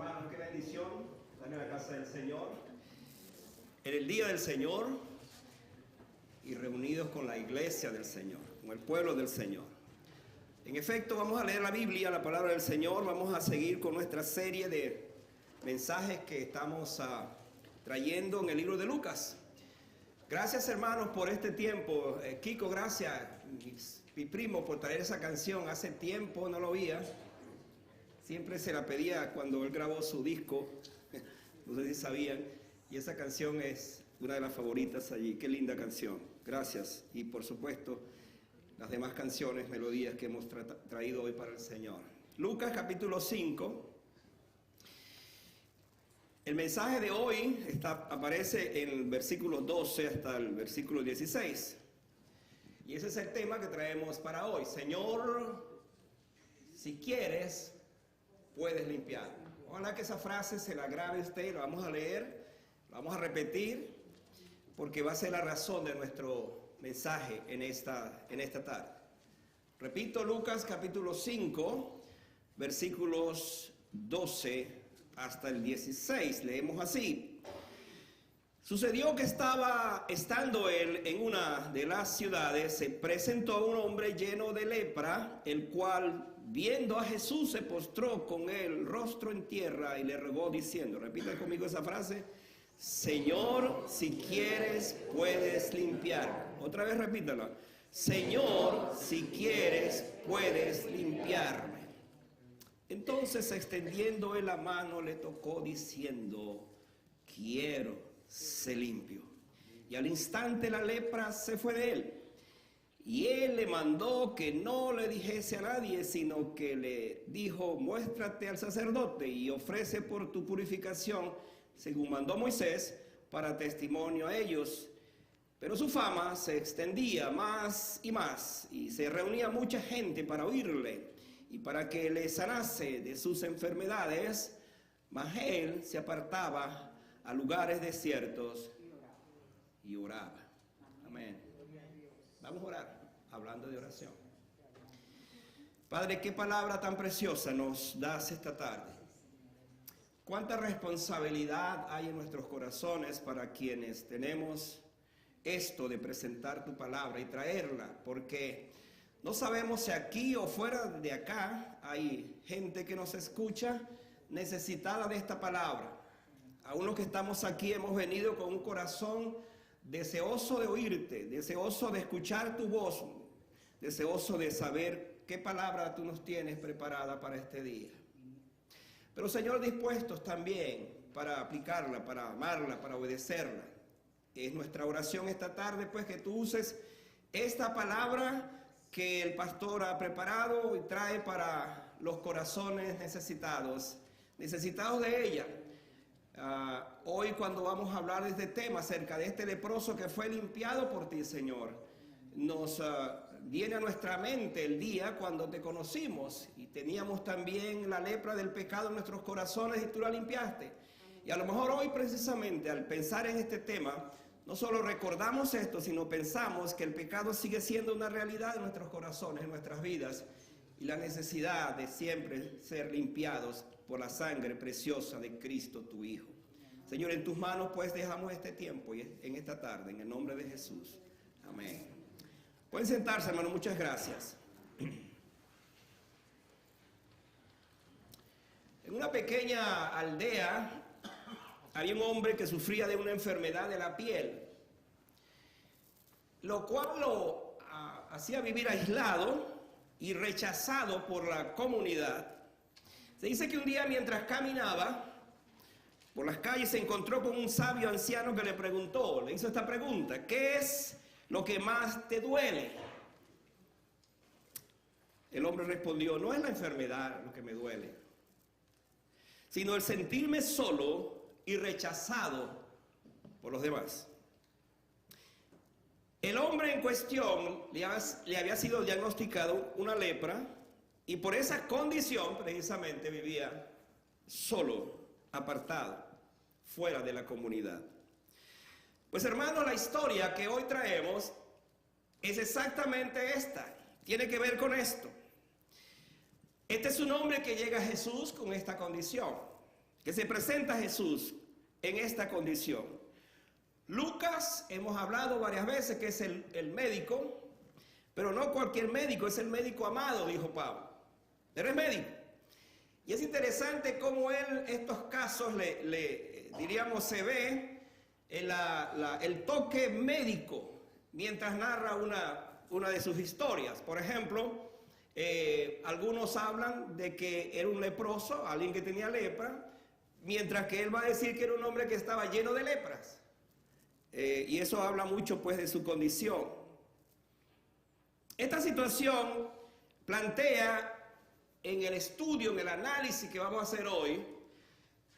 hermanos, qué bendición estar en la casa del Señor, en el día del Señor y reunidos con la iglesia del Señor, con el pueblo del Señor. En efecto, vamos a leer la Biblia, la palabra del Señor. Vamos a seguir con nuestra serie de mensajes que estamos trayendo en el libro de Lucas. Gracias, hermanos, por este tiempo. Kiko, gracias, mi primo, por traer esa canción. Hace tiempo no lo oía. Siempre se la pedía cuando él grabó su disco. No sé si sabían. Y esa canción es una de las favoritas allí. Qué linda canción. Gracias. Y por supuesto, las demás canciones, melodías que hemos traído hoy para el Señor. Lucas capítulo 5. El mensaje de hoy aparece en el versículo 12 hasta el versículo 16. Y ese es el tema que traemos para hoy. Señor, si quieres, puedes limpiar. Ojalá que esa frase se la grabe usted, la vamos a leer, la vamos a repetir, porque va a ser la razón de nuestro mensaje en esta tarde. Repito, Lucas capítulo 5, versículos 12 hasta el 16, leemos así. Sucedió que estando él en una de las ciudades, se presentó un hombre lleno de lepra, el cual, viendo a Jesús, se postró con el rostro en tierra y le rogó diciendo, repita conmigo esa frase, Señor, si quieres, puedes limpiar. Otra vez repítala. Señor, si quieres, puedes limpiarme. Entonces, extendiendo él la mano, le tocó diciendo, quiero, sé limpio. Y al instante la lepra se fue de él. Y él le mandó que no le dijese a nadie, sino que le dijo, muéstrate al sacerdote y ofrece por tu purificación, según mandó Moisés, para testimonio a ellos. Pero su fama se extendía más, y se reunía mucha gente para oírle y para que le sanase de sus enfermedades, mas él se apartaba a lugares desiertos y oraba. Amén. Vamos a orar, hablando de oración. Padre, qué palabra tan preciosa nos das esta tarde. Cuánta responsabilidad hay en nuestros corazones para quienes tenemos esto de presentar tu palabra y traerla, porque no sabemos si aquí o fuera de acá hay gente que nos escucha necesitada de esta palabra. Aún los que estamos aquí hemos venido con un corazón deseoso de oírte, deseoso de escuchar tu voz, deseoso de saber qué palabra tú nos tienes preparada para este día. Pero Señor, dispuestos también para aplicarla, para amarla, para obedecerla. Es nuestra oración esta tarde, pues, que tú uses esta palabra que el pastor ha preparado y trae para los corazones necesitados de ella. Hoy cuando vamos a hablar de este tema, acerca de este leproso que fue limpiado por ti, Señor, nos viene a nuestra mente el día cuando te conocimos y teníamos también la lepra del pecado en nuestros corazones y tú la limpiaste. Y a lo mejor hoy precisamente al pensar en este tema, no solo recordamos esto, sino pensamos que el pecado sigue siendo una realidad en nuestros corazones, en nuestras vidas, y la necesidad de siempre ser limpiados por la sangre preciosa de Cristo, tu Hijo. Señor, en tus manos pues dejamos este tiempo y en esta tarde, en el nombre de Jesús. Amén. Pueden sentarse, hermano, muchas gracias. En una pequeña aldea había un hombre que sufría de una enfermedad de la piel, lo cual lo hacía vivir aislado y rechazado por la comunidad. Se dice que un día mientras caminaba por las calles se encontró con un sabio anciano que le hizo esta pregunta, ¿qué es lo que más te duele? El hombre respondió, no es la enfermedad lo que me duele, sino el sentirme solo y rechazado por los demás. El hombre en cuestión le había sido diagnosticado una lepra y por esa condición precisamente vivía solo, apartado, fuera de la comunidad. Pues hermanos, la historia que hoy traemos es exactamente esta, tiene que ver con esto. Este es un hombre que llega a Jesús con esta condición. que se presenta Jesús en esta condición. Lucas, hemos hablado varias veces que es el médico, pero no cualquier médico, es el médico amado, dijo Pablo. Él es médico. Y es interesante cómo él, estos casos, diríamos, se ve el toque médico mientras narra una de sus historias. Por ejemplo, algunos hablan de que era un leproso, alguien que tenía lepra, mientras que él va a decir que era un hombre que estaba lleno de lepras. Y eso habla mucho pues de su condición. Esta situación plantea en el estudio, en el análisis que vamos a hacer hoy,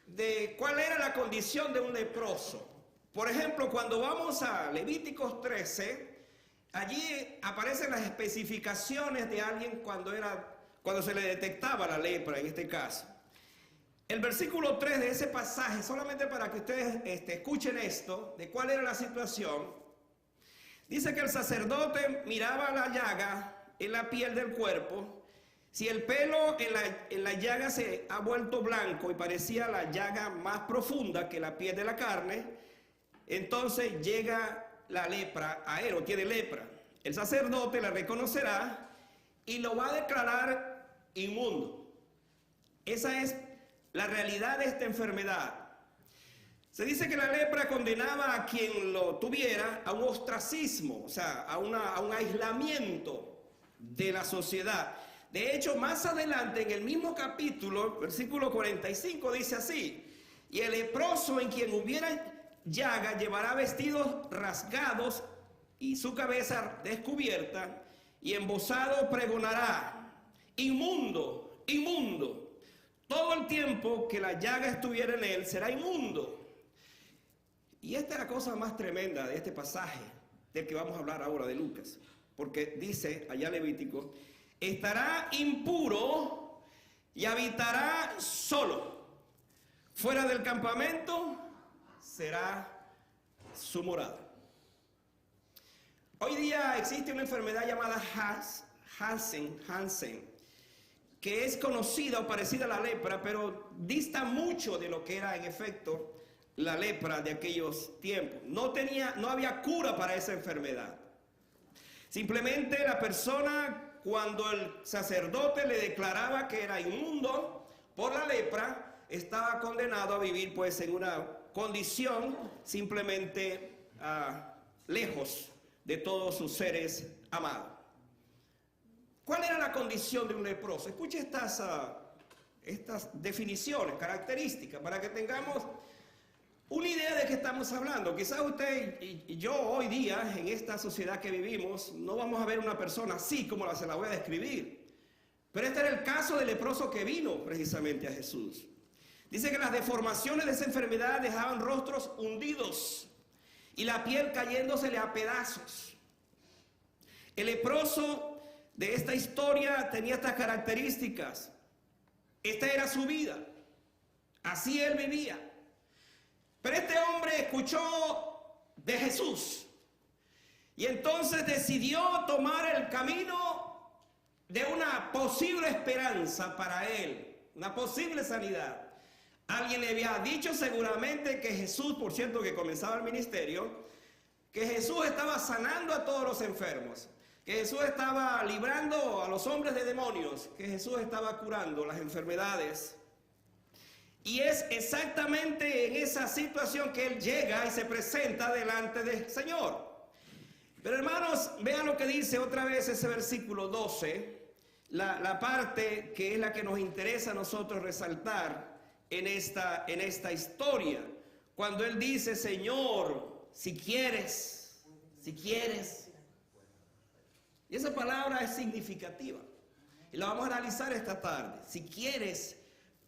de cuál era la condición de un leproso. Por ejemplo, cuando vamos a Levíticos 13, allí aparecen las especificaciones de alguien cuando se le detectaba la lepra, en este caso. El versículo 3 de ese pasaje, solamente para que ustedes escuchen esto, de cuál era la situación, dice que el sacerdote miraba la llaga en la piel del cuerpo. Si el pelo en la llaga se ha vuelto blanco y parecía la llaga más profunda que la piel de la carne, entonces llega la lepra a él, o tiene lepra. El sacerdote la reconocerá y lo va a declarar inmundo. Esa es la realidad de esta enfermedad. Se dice que la lepra condenaba a quien lo tuviera a un ostracismo, o sea, a un aislamiento de la sociedad. De hecho, más adelante en el mismo capítulo, versículo 45, dice así: y el leproso en quien hubiera llaga llevará vestidos rasgados y su cabeza descubierta, y embozado pregonará: inmundo, inmundo. Todo el tiempo que la llaga estuviera en él será inmundo. Y esta es la cosa más tremenda de este pasaje del que vamos a hablar ahora, de Lucas, porque dice allá Levítico: estará impuro y habitará solo. Fuera del campamento será su morada. Hoy día existe una enfermedad llamada Hansen, que es conocida o parecida a la lepra, pero dista mucho de lo que era en efecto la lepra de aquellos tiempos. No había cura para esa enfermedad. Simplemente la persona, cuando el sacerdote le declaraba que era inmundo por la lepra, estaba condenado a vivir pues en una condición simplemente lejos de todos sus seres amados. ¿Cuál era la condición de un leproso? Escuche estas definiciones, características, para que tengamos una idea de qué estamos hablando. Quizás usted y yo hoy día, en esta sociedad que vivimos, no vamos a ver una persona así como se la voy a describir. Pero este era el caso del leproso que vino precisamente a Jesús. Dice que las deformaciones de esa enfermedad dejaban rostros hundidos y la piel cayéndosele a pedazos. El leproso de esta historia tenía estas características. Esta era su vida. Así él vivía. Pero este hombre escuchó de Jesús y entonces decidió tomar el camino de una posible esperanza para él, una posible sanidad. Alguien le había dicho seguramente que Jesús, por cierto que comenzaba el ministerio, que Jesús estaba sanando a todos los enfermos, que Jesús estaba librando a los hombres de demonios, que Jesús estaba curando las enfermedades. Y es exactamente en esa situación que él llega y se presenta delante del Señor. Pero hermanos, vean lo que dice otra vez ese versículo 12, la parte que es la que nos interesa a nosotros resaltar en esta historia. Cuando él dice: Señor, si quieres. Y esa palabra es significativa. Y la vamos a analizar esta tarde. Si quieres,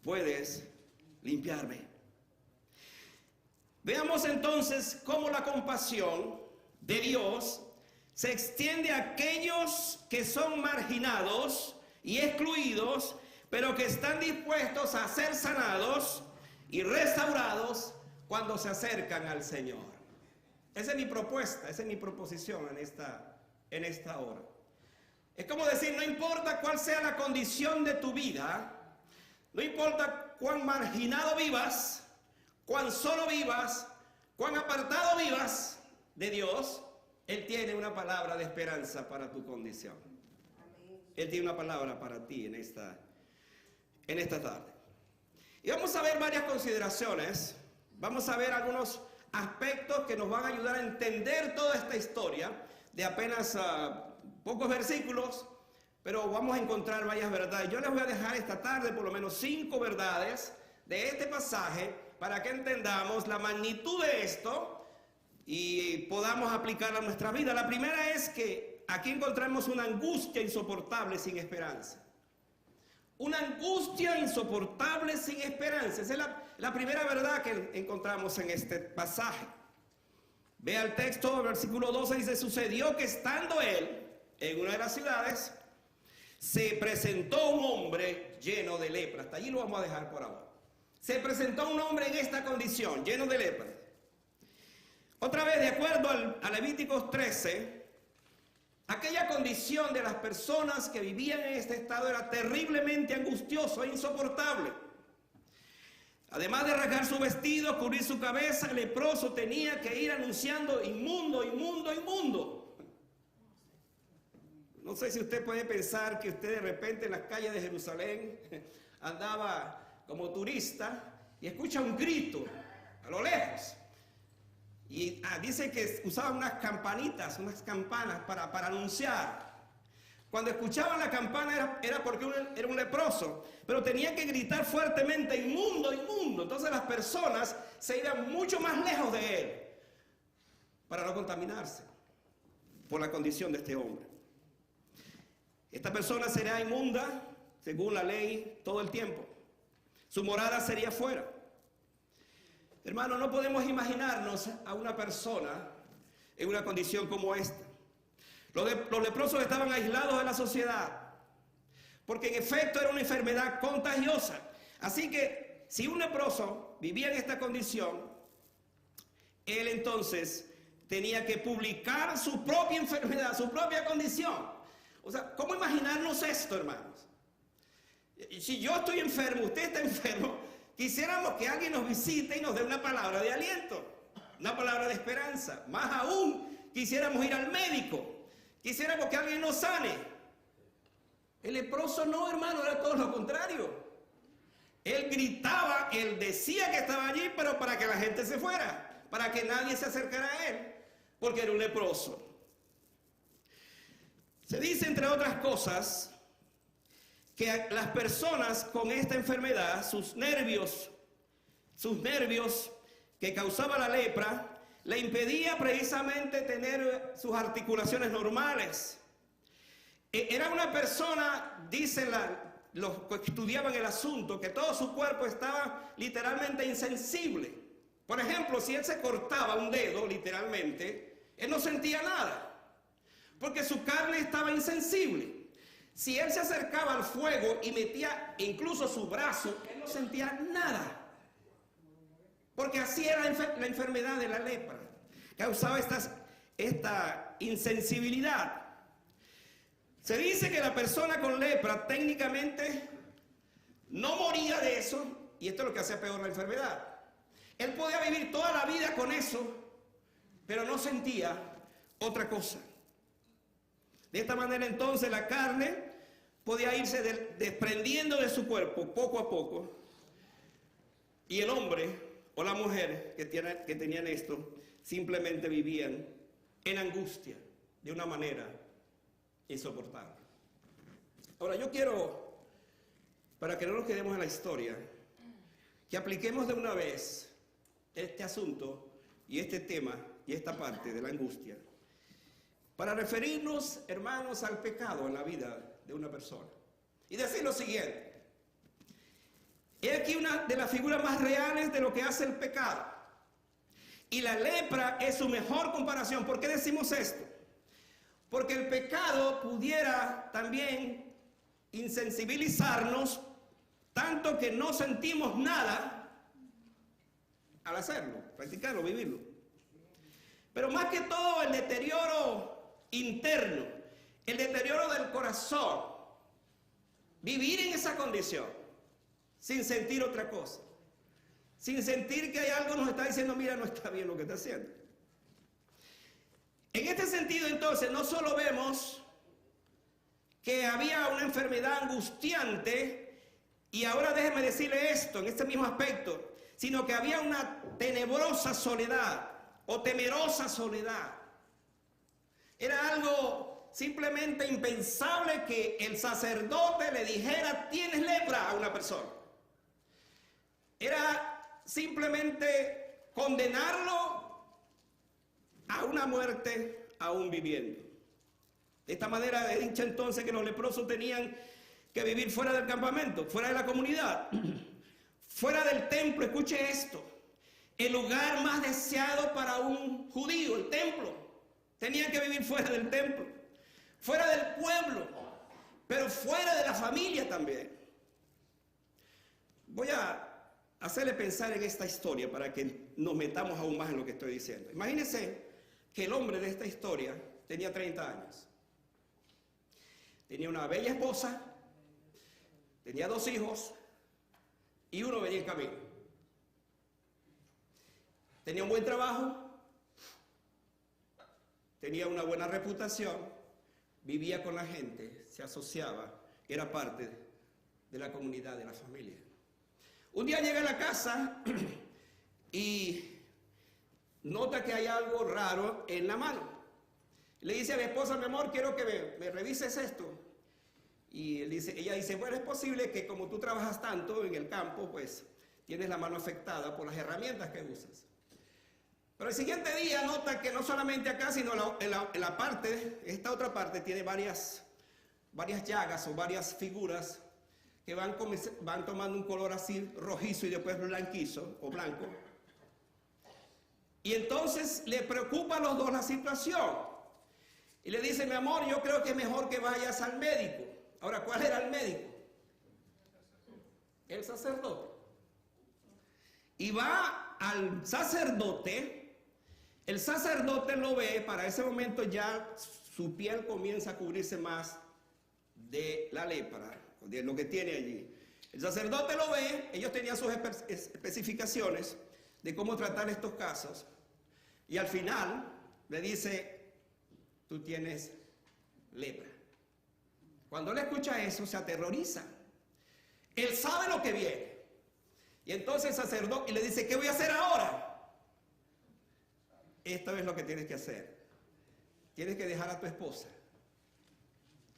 puedes limpiarme. Veamos entonces cómo la compasión de Dios se extiende a aquellos que son marginados y excluidos, pero que están dispuestos a ser sanados y restaurados cuando se acercan al Señor. Esa es mi propuesta, esa es mi proposición en esta hora. Es como decir, no importa cuál sea la condición de tu vida, No importa cuán marginado vivas, cuán solo vivas, cuán apartado vivas de Dios, Él tiene una palabra de esperanza para tu condición. Él tiene una palabra para ti en esta tarde. Y vamos a ver varias consideraciones. Vamos a ver algunos aspectos que nos van a ayudar a entender toda esta historia de apenas pocos versículos, pero vamos a encontrar varias verdades. Yo les voy a dejar esta tarde por lo menos 5 verdades de este pasaje para que entendamos la magnitud de esto y podamos aplicarla a nuestra vida. La primera es que aquí encontramos una angustia insoportable sin esperanza. Una angustia insoportable sin esperanza. Esa es la primera verdad que encontramos en este pasaje. Vea el texto, versículo 12 dice: sucedió que estando él en una de las ciudades, se presentó un hombre lleno de lepra. Hasta allí lo vamos a dejar por ahora. Se presentó un hombre en esta condición, lleno de lepra. Otra vez, de acuerdo a Levíticos 13, aquella condición de las personas que vivían en este estado era terriblemente angustioso e insoportable. Además de rasgar su vestido, cubrir su cabeza, el leproso tenía que ir anunciando: inmundo, inmundo, inmundo. No sé si usted puede pensar que usted de repente en las calles de Jerusalén andaba como turista y escucha un grito a lo lejos. Y dice que usaban unas campanitas, unas campanas para anunciar. Cuando escuchaban la campana era porque era un leproso, pero tenía que gritar fuertemente: inmundo, inmundo. Entonces las personas se iban mucho más lejos de él para no contaminarse por la condición de este hombre. Esta persona será inmunda, según la ley, todo el tiempo. Su morada sería fuera. Hermano, no podemos imaginarnos a una persona en una condición como esta. Los leprosos estaban aislados de la sociedad, porque en efecto era una enfermedad contagiosa. Así que si un leproso vivía en esta condición, él entonces tenía que publicar su propia enfermedad, su propia condición. O sea, ¿cómo imaginarnos esto, hermanos? Si yo estoy enfermo, usted está enfermo, quisiéramos que alguien nos visite y nos dé una palabra de aliento, una palabra de esperanza. Más aún, quisiéramos ir al médico, quisiéramos que alguien nos sane. El leproso no, hermano, era todo lo contrario. Él gritaba, él decía que estaba allí, pero para que la gente se fuera, para que nadie se acercara a él, porque era un leproso. Se dice, entre otras cosas, que las personas con esta enfermedad, sus nervios que causaba la lepra, le impedía precisamente tener sus articulaciones normales. Era una persona, dicen los que estudiaban el asunto, que todo su cuerpo estaba literalmente insensible. Por ejemplo, si él se cortaba un dedo, literalmente, él no sentía nada, porque su carne estaba insensible. Si él se acercaba al fuego y metía incluso su brazo, él no sentía nada. Porque así era la enfermedad de la lepra. Causaba esta insensibilidad. Se dice que la persona con lepra técnicamente no moría de eso, y esto es lo que hacía peor la enfermedad. Él podía vivir toda la vida con eso, pero no sentía otra cosa. De esta manera entonces la carne podía irse desprendiendo de su cuerpo poco a poco, y el hombre o la mujer que tenían esto simplemente vivían en angustia de una manera insoportable. Ahora yo quiero, para que no nos quedemos en la historia, que apliquemos de una vez este asunto y este tema y esta parte de la angustia para referirnos, hermanos, al pecado en la vida de una persona y decir lo siguiente: he aquí una de las figuras más reales de lo que hace el pecado, y la lepra es su mejor comparación. ¿Por qué decimos esto? Porque el pecado pudiera también insensibilizarnos tanto que no sentimos nada al hacerlo, practicarlo, vivirlo. Pero más que todo el deterioro interno, el deterioro del corazón, vivir en esa condición, sin sentir otra cosa, sin sentir que hay algo que nos está diciendo, mira, no está bien lo que está haciendo. En este sentido, entonces, no solo vemos que había una enfermedad angustiante, y ahora déjeme decirle esto en este mismo aspecto, sino que había una tenebrosa soledad o temerosa soledad. Era algo simplemente impensable que el sacerdote le dijera, tienes lepra, a una persona. Era simplemente condenarlo a una muerte aún viviendo. De esta manera he dicho entonces que los leprosos tenían que vivir fuera del campamento, fuera de la comunidad, fuera del templo. Escuche esto, el lugar más deseado para un judío, el templo. Tenían que vivir fuera del templo, fuera del pueblo, pero fuera de la familia también. Voy a hacerle pensar en esta historia para que nos metamos aún más en lo que estoy diciendo. Imagínense que el hombre de esta historia tenía 30 años. Tenía una bella esposa, tenía 2 hijos y uno venía en camino. Tenía un buen trabajo, tenía una buena reputación, vivía con la gente, se asociaba, era parte de la comunidad, de la familia. Un día llega a la casa y nota que hay algo raro en la mano. Le dice a mi esposa, mi amor, quiero que me revises esto. Y ella dice, bueno, es posible que como tú trabajas tanto en el campo, pues tienes la mano afectada por las herramientas que usas. Pero el siguiente día nota que no solamente acá, sino en la parte, esta otra parte tiene varias llagas o varias figuras que van tomando un color así rojizo y después blanquizo o blanco. Y entonces le preocupa a los dos la situación. Y le dice, mi amor, yo creo que es mejor que vayas al médico. Ahora, ¿cuál era el médico? El sacerdote. Y va al sacerdote. El sacerdote lo ve, para ese momento ya su piel comienza a cubrirse más de la lepra, de lo que tiene allí. El sacerdote lo ve, ellos tenían sus especificaciones de cómo tratar estos casos. Y al final le dice, tú tienes lepra. Cuando él escucha eso, se aterroriza. Él sabe lo que viene. Y entonces el sacerdote le dice, ¿qué voy a hacer ahora? Esto es lo que tienes que hacer. Tienes que dejar a tu esposa,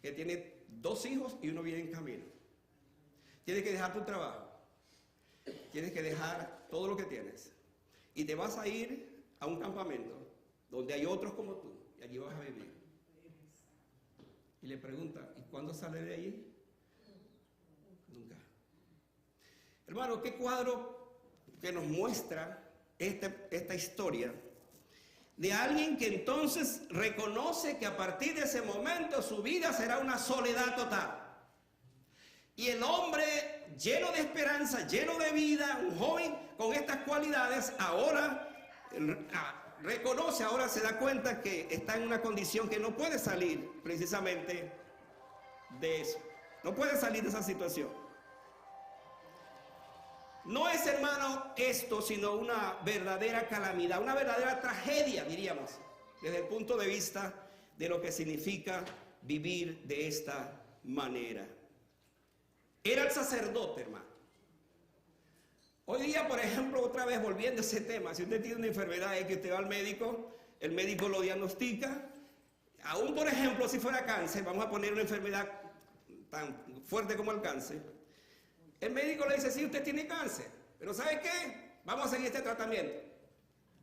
que tiene 2 hijos y uno viene en camino. Tienes que dejar tu trabajo. Tienes que dejar todo lo que tienes. Y te vas a ir a un campamento donde hay otros como tú. Y allí vas a vivir. Y le pregunta, ¿y cuándo sale de allí? Nunca. Hermano, ¿qué cuadro que nos muestra esta historia de alguien que entonces reconoce que a partir de ese momento su vida será una soledad total? Y el hombre lleno de esperanza, lleno de vida, un joven con estas cualidades, ahora reconoce, ahora se da cuenta que está en una condición que no puede salir precisamente de eso. No puede salir de esa situación. No es, hermano, esto, sino una verdadera calamidad, una verdadera tragedia, diríamos, desde el punto de vista de lo que significa vivir de esta manera. Era el sacerdote, hermano. Hoy día, por ejemplo, otra vez volviendo a ese tema, si usted tiene una enfermedad y que usted va al médico, el médico lo diagnostica. Aún, por ejemplo, si fuera cáncer, vamos a poner una enfermedad tan fuerte como el cáncer. El médico le dice, sí, usted tiene cáncer, pero ¿sabe qué? Vamos a seguir este tratamiento.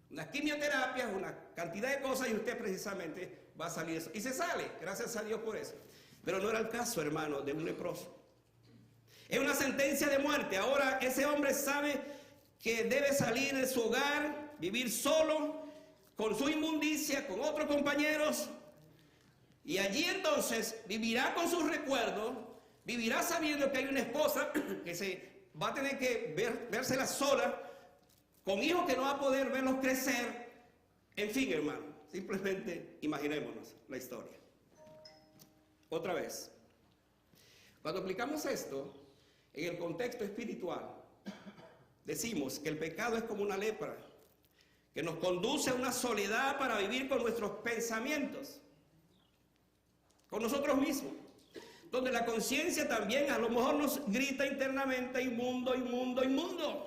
Unas quimioterapias, una cantidad de cosas y usted precisamente va a salir eso. Y se sale, gracias a Dios por eso. Pero no era el caso, hermano, de un leproso. Es una sentencia de muerte. Ahora ese hombre sabe que debe salir de su hogar, vivir solo, con su inmundicia, con otros compañeros. Y allí entonces vivirá con sus recuerdos, vivirá sabiendo que hay una esposa que se va a tener que vérsela sola, con hijos que no va a poder verlos crecer. En fin, hermano, simplemente imaginémonos la historia. Otra vez, cuando aplicamos esto, En el contexto espiritual, decimos que el pecado es como una lepra, que nos conduce a una soledad para vivir con nuestros pensamientos, con nosotros mismos, donde la conciencia también a lo mejor nos grita internamente: inmundo, inmundo, inmundo.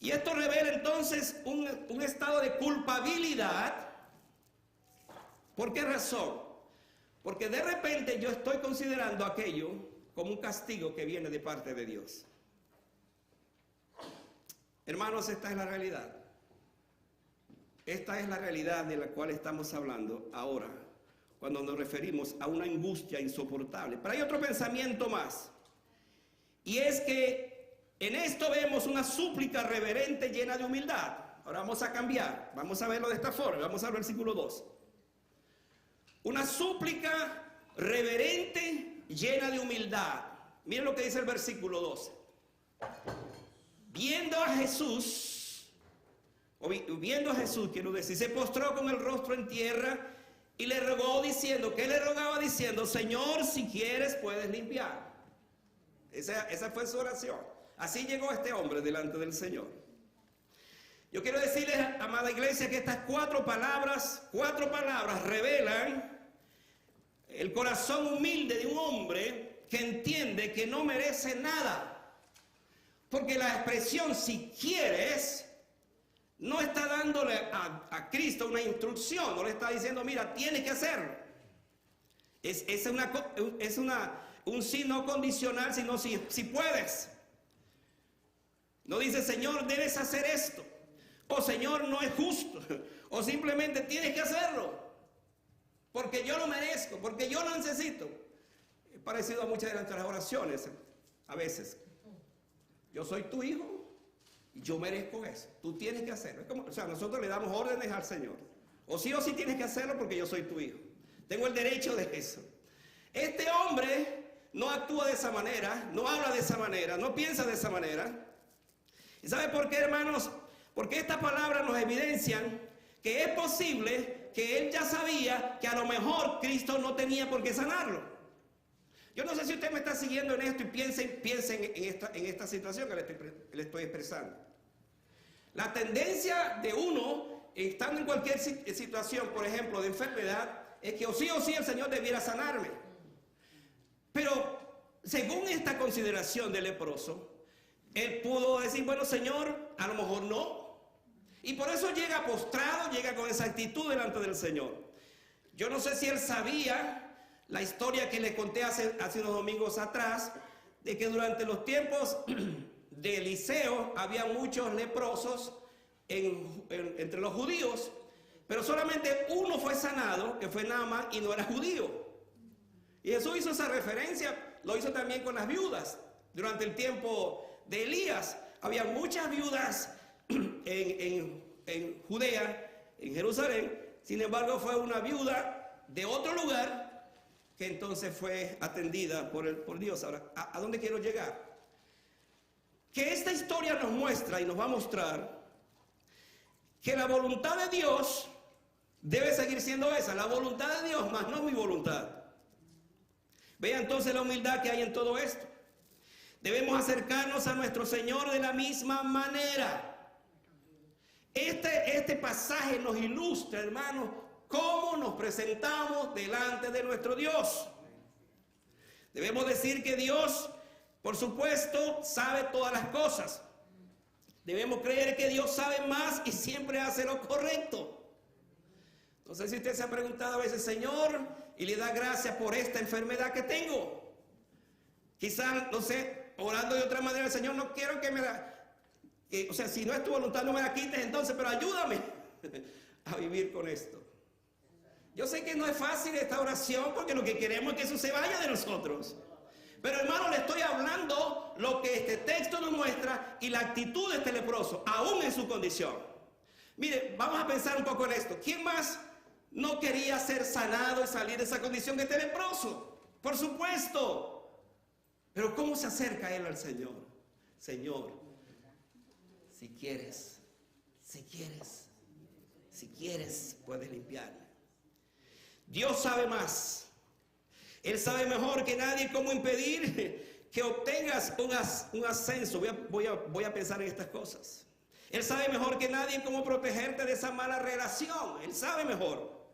Y esto revela entonces un estado de culpabilidad. ¿Por qué razón? Porque de repente yo estoy considerando aquello como un castigo que viene de parte de Dios. Hermanos, esta es la realidad. Esta es la realidad de la cual estamos hablando ahora, cuando nos referimos a una angustia insoportable. Pero hay otro pensamiento más, y es que en esto vemos una súplica reverente llena de humildad. Ahora vamos a cambiar, vamos a verlo de esta forma, vamos al versículo 2. Una súplica reverente llena de humildad. Miren lo que dice el versículo 12. Viendo a Jesús, quiero decir, se postró con el rostro en tierra y le rogó diciendo, ¿qué le rogaba? Diciendo: Señor, si quieres puedes limpiar. Esa fue su oración. Así llegó este hombre delante del Señor. Yo quiero decirles, amada iglesia, que estas cuatro palabras revelan el corazón humilde de un hombre que entiende que no merece nada. Porque la expresión "si quieres" no está dándole a Cristo una instrucción, no le está diciendo: mira, tienes que hacerlo. Es un sí no condicional, sino si puedes. No dice: Señor, debes hacer esto, o Señor, no es justo, o simplemente tienes que hacerlo, porque yo lo merezco, porque yo lo necesito. Es parecido a muchas de nuestras oraciones, a veces. Yo soy tu hijo y yo merezco eso, tú tienes que hacerlo. Es como, nosotros le damos órdenes al Señor. O sí tienes que hacerlo porque yo soy tu hijo. Tengo el derecho de eso. Este hombre no actúa de esa manera, no habla de esa manera, no piensa de esa manera. ¿Y sabe por qué, hermanos? Porque estas palabras nos evidencian que es posible que él ya sabía que a lo mejor Cristo no tenía por qué sanarlo. Yo no sé si usted me está siguiendo en esto y piensen en esta situación que le estoy expresando. La tendencia de uno, estando en cualquier situación, por ejemplo, de enfermedad, es que o sí el Señor debiera sanarme. Pero según esta consideración del leproso, él pudo decir: bueno, Señor, a lo mejor no. Y por eso llega postrado, llega con esa actitud delante del Señor. Yo no sé si él sabía la historia que le conté hace unos domingos atrás, de que durante los tiempos de Eliseo había muchos leprosos entre los judíos, pero solamente uno fue sanado, que fue Naamán, y no era judío. Y Jesús hizo esa referencia, lo hizo también con las viudas. Durante el tiempo de Elías había muchas viudas en Judea, en Jerusalén. Sin embargo, fue una viuda de otro lugar que entonces fue atendida por Dios. Ahora, ¿a dónde quiero llegar? Que esta historia nos muestra y nos va a mostrar que la voluntad de Dios debe seguir siendo esa, la voluntad de Dios, más no mi voluntad. Vea entonces la humildad que hay en todo esto. Debemos acercarnos a nuestro Señor de la misma manera. Este pasaje nos ilustra, hermanos, cómo nos presentamos delante de nuestro Dios. Debemos decir que Dios, por supuesto, sabe todas las cosas. Debemos creer que Dios sabe más y siempre hace lo correcto. No sé si usted se ha preguntado a veces: Señor, y le da gracias por esta enfermedad que tengo. Quizás, no sé, orando de otra manera: Señor, no quiero que me la... si no es tu voluntad, no me la quites entonces, pero ayúdame a vivir con esto. Yo sé que no es fácil esta oración, porque lo que queremos es que eso se vaya de nosotros. Pero, hermano, le estoy hablando lo que este texto nos muestra y la actitud de este leproso, aún en su condición. Mire, vamos a pensar un poco en esto. ¿Quién más no quería ser sanado y salir de esa condición que este leproso? Por supuesto. Pero ¿cómo se acerca él al Señor? Señor, si quieres, puedes limpiarme. Dios sabe más. Él sabe mejor que nadie cómo impedir que obtengas un ascenso. Voy a pensar en estas cosas. Él sabe mejor que nadie cómo protegerte de esa mala relación. Él sabe mejor.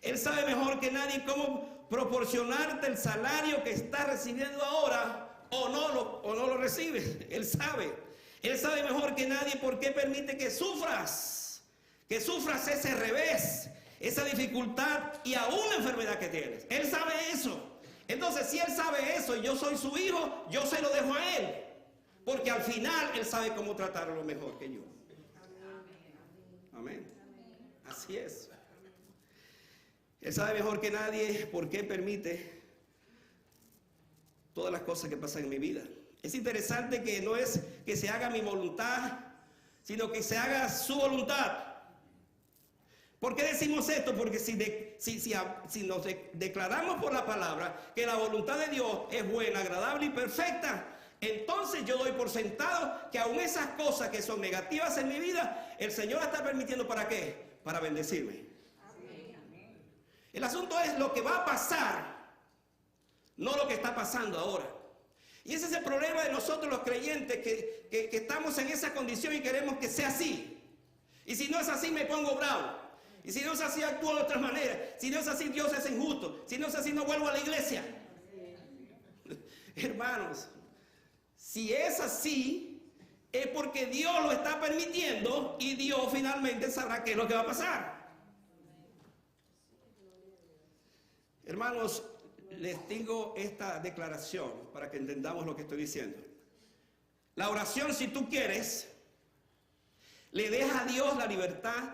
Él sabe mejor que nadie cómo proporcionarte el salario que estás recibiendo ahora o no lo recibes. Él sabe. Él sabe mejor que nadie por qué permite que sufras ese revés, esa dificultad y aún la enfermedad que tienes. Él sabe eso. Entonces, si Él sabe eso y yo soy su hijo, yo se lo dejo a Él. Porque al final Él sabe cómo tratarlo mejor que yo. Amén. Así es. Él sabe mejor que nadie por qué permite todas las cosas que pasan en mi vida. Es interesante que no es que se haga mi voluntad, sino que se haga su voluntad. ¿Por qué decimos esto? Porque si nos declaramos por la palabra que la voluntad de Dios es buena, agradable y perfecta, entonces yo doy por sentado que aún esas cosas que son negativas en mi vida, el Señor está permitiendo, ¿para qué? Para bendecirme. El asunto es lo que va a pasar, no lo que está pasando ahora. Y ese es el problema de nosotros los creyentes, que estamos en esa condición y queremos que sea así. Y si no es así, me pongo bravo. Y si no es así, actúo de otra manera. Si no es así, Dios es injusto. Si no es así, no vuelvo a la iglesia. Hermanos, si es así, es porque Dios lo está permitiendo y Dios finalmente sabrá qué es lo que va a pasar. Hermanos, les digo esta declaración para que entendamos lo que estoy diciendo. La oración, si tú quieres, le deja a Dios la libertad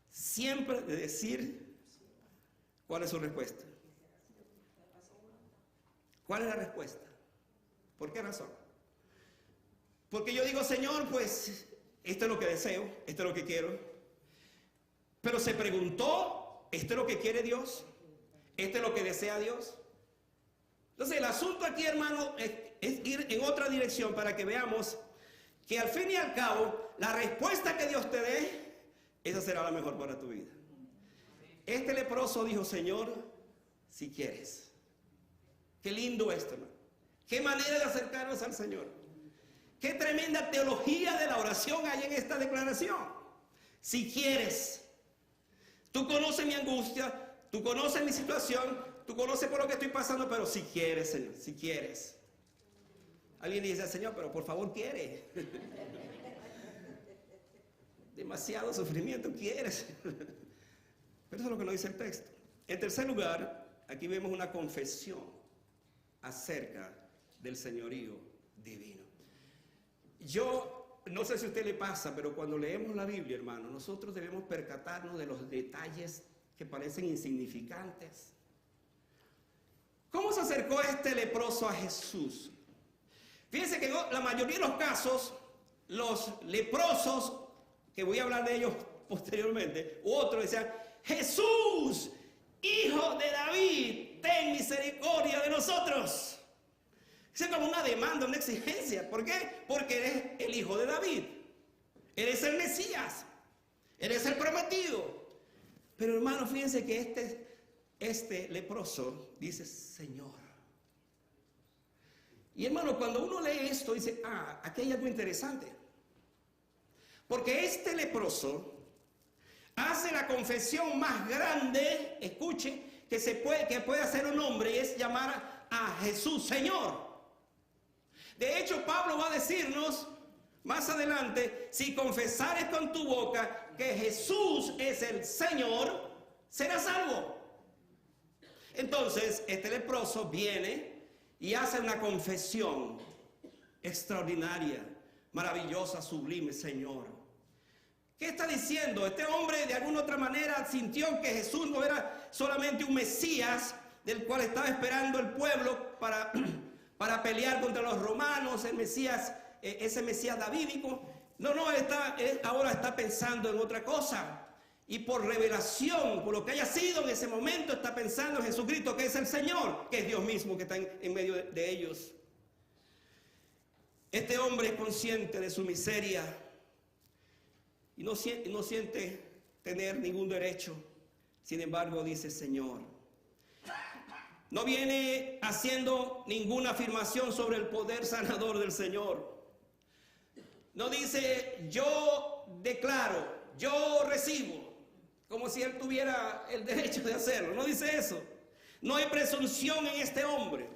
siempre de decir cuál es su respuesta. ¿Cuál es la respuesta? ¿Por qué razón? Porque yo digo, Señor, pues esto es lo que deseo, esto es lo que quiero. Pero se preguntó, ¿esto es lo que quiere Dios? ¿Esto es lo que desea Dios? Entonces el asunto aquí, hermano, es ir en otra dirección para que veamos que al fin y al cabo, la respuesta que Dios te dé, esa será la mejor para tu vida. Este leproso dijo, Señor, si quieres. Qué lindo esto, hermano. Qué manera de acercarnos al Señor. Qué tremenda teología de la oración hay en esta declaración. Si quieres. Tú conoces mi angustia, tú conoces mi situación, tú conoces por lo que estoy pasando, pero si quieres, Señor, si quieres. Alguien dice, Señor, pero por favor quiere. Demasiado sufrimiento quieres. Pero eso es lo que nos dice el texto. En tercer lugar, aquí vemos una confesión acerca del señorío divino. Yo no sé si a usted le pasa, pero cuando leemos la Biblia, hermano, nosotros debemos percatarnos de los detalles que parecen insignificantes. ¿Cómo se acercó este leproso a Jesús? Fíjense que en la mayoría de los casos, los leprosos, que voy a hablar de ellos posteriormente, u otros decían, Jesús, hijo de David, ten misericordia de nosotros. Es como una demanda, una exigencia. ¿Por qué? Porque eres el hijo de David. Eres el Mesías. Eres el prometido. Pero hermano, fíjense que este leproso dice, Señor. Y hermano, cuando uno lee esto, dice, aquí hay algo interesante. Porque este leproso hace la confesión más grande, escuche, que puede hacer un hombre, y es llamar a Jesús Señor. De hecho, Pablo va a decirnos más adelante, si confesares con tu boca que Jesús es el Señor, serás salvo. Entonces, este leproso viene y hace una confesión extraordinaria, maravillosa, sublime, Señor. ¿Qué está diciendo? Este hombre de alguna otra manera sintió que Jesús no era solamente un Mesías del cual estaba esperando el pueblo para pelear contra los romanos, el Mesías, ese Mesías davídico. No, él ahora está pensando en otra cosa. Y por revelación, por lo que haya sido en ese momento, está pensando en Jesucristo, que es el Señor, que es Dios mismo que está en medio de ellos. Este hombre es consciente de su miseria y no siente tener ningún derecho. Sin embargo, dice, Señor, No viene haciendo ninguna afirmación sobre el poder sanador del Señor. No dice yo declaro, yo recibo, como si él tuviera el derecho de hacerlo. No dice eso. No hay presunción en este hombre.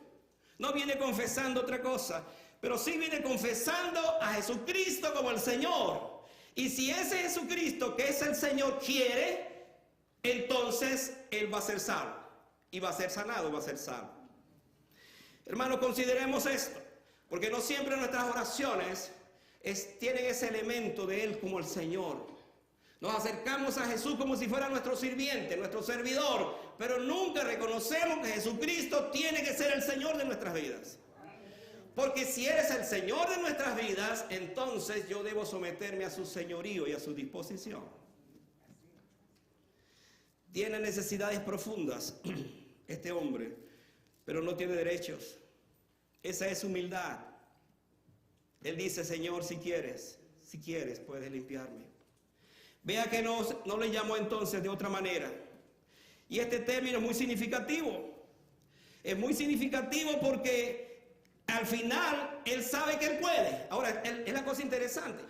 No viene confesando otra cosa, pero sí viene confesando a Jesucristo como el Señor. Y si ese Jesucristo que es el Señor quiere, entonces él va a ser salvo. Y va a ser sanado, va a ser salvo. Hermanos, consideremos esto, porque no siempre nuestras oraciones tienen ese elemento de Él como el Señor. Nos acercamos a Jesús como si fuera nuestro sirviente, nuestro servidor, pero nunca reconocemos que Jesucristo tiene que ser el Señor de nuestras vidas. Porque si Él es el Señor de nuestras vidas, entonces yo debo someterme a su señorío y a su disposición. Tiene necesidades profundas este hombre, pero no tiene derechos. Esa es humildad. Él dice, Señor, si quieres, puedes limpiarme. Vea que no le llamó entonces de otra manera. Y este término es muy significativo. Es muy significativo porque al final él sabe que él puede. Ahora, es la cosa interesante.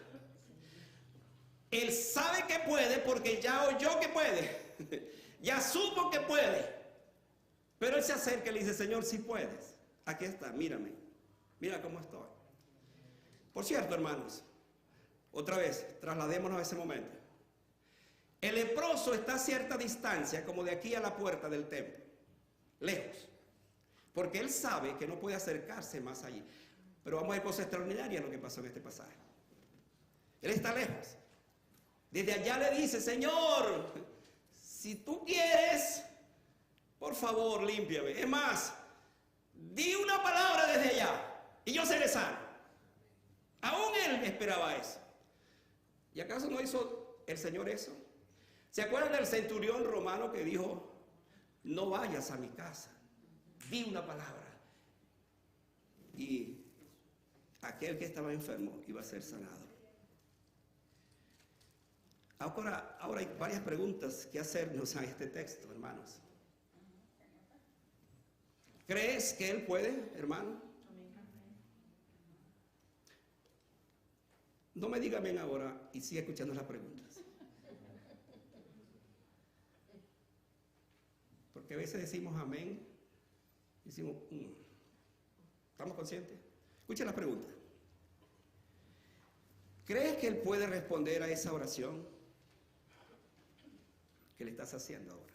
Él sabe que puede porque ya oyó que puede. Ya supo que puede. Pero él se acerca y le dice, Señor, si puedes. Aquí está, mírame. Mira cómo estoy. Por cierto, hermanos, otra vez, trasladémonos a ese momento. El leproso está a cierta distancia, como de aquí a la puerta del templo. Lejos. Porque él sabe que no puede acercarse más allí. Pero vamos a ver cosas extraordinarias lo que pasó en este pasaje. Él está lejos. Desde allá le dice, Señor, si tú quieres, por favor, límpiame. Es más, di una palabra desde allá y yo seré sano. Aún él esperaba eso. ¿Y acaso no hizo el Señor eso? ¿Se acuerdan del centurión romano que dijo, no vayas a mi casa, di una palabra? Y aquel que estaba enfermo iba a ser sanado. Ahora hay varias preguntas que hacernos a este texto, hermanos. ¿Crees que él puede, hermano? No me diga amén ahora y siga escuchando las preguntas. Porque a veces decimos amén, decimos, ¿estamos conscientes? Escuchen la pregunta. ¿Crees que él puede responder a esa oración que le estás haciendo ahora?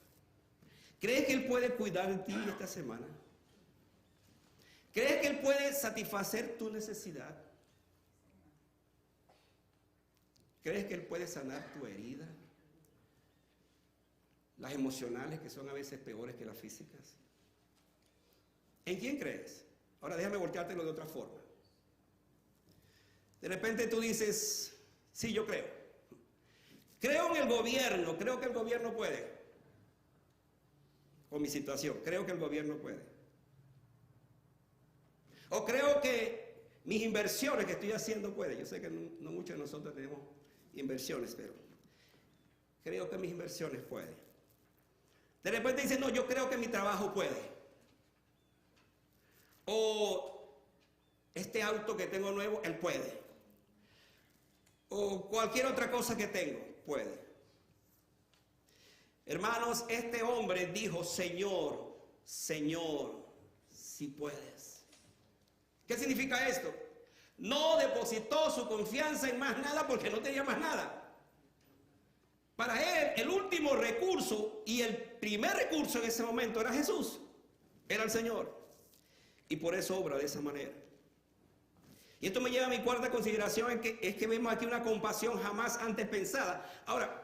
¿Crees que él puede cuidar de ti esta semana? ¿Crees que él puede satisfacer tu necesidad? ¿Crees que él puede sanar tu herida? Las emocionales, que son a veces peores que las físicas. ¿En quién crees? Ahora déjame volteártelo de otra forma. De repente tú dices, sí, yo creo. Creo en el gobierno, creo que el gobierno puede. Con mi situación, creo que el gobierno puede. O creo que mis inversiones que estoy haciendo puede. Yo sé que no muchos de nosotros tenemos inversiones, pero creo que mis inversiones pueden. De repente dicen, no, yo creo que mi trabajo puede. O este auto que tengo nuevo, él puede. O cualquier otra cosa que tengo, puede. Hermanos, este hombre dijo, Señor, Señor, si puedes. ¿Qué significa esto? No depositó su confianza en más nada porque no tenía más nada. Para él, el último recurso y el primer recurso en ese momento era Jesús, era el Señor. Y por eso obra de esa manera. Y esto me lleva a mi cuarta consideración, es que vemos aquí una compasión jamás antes pensada. Ahora,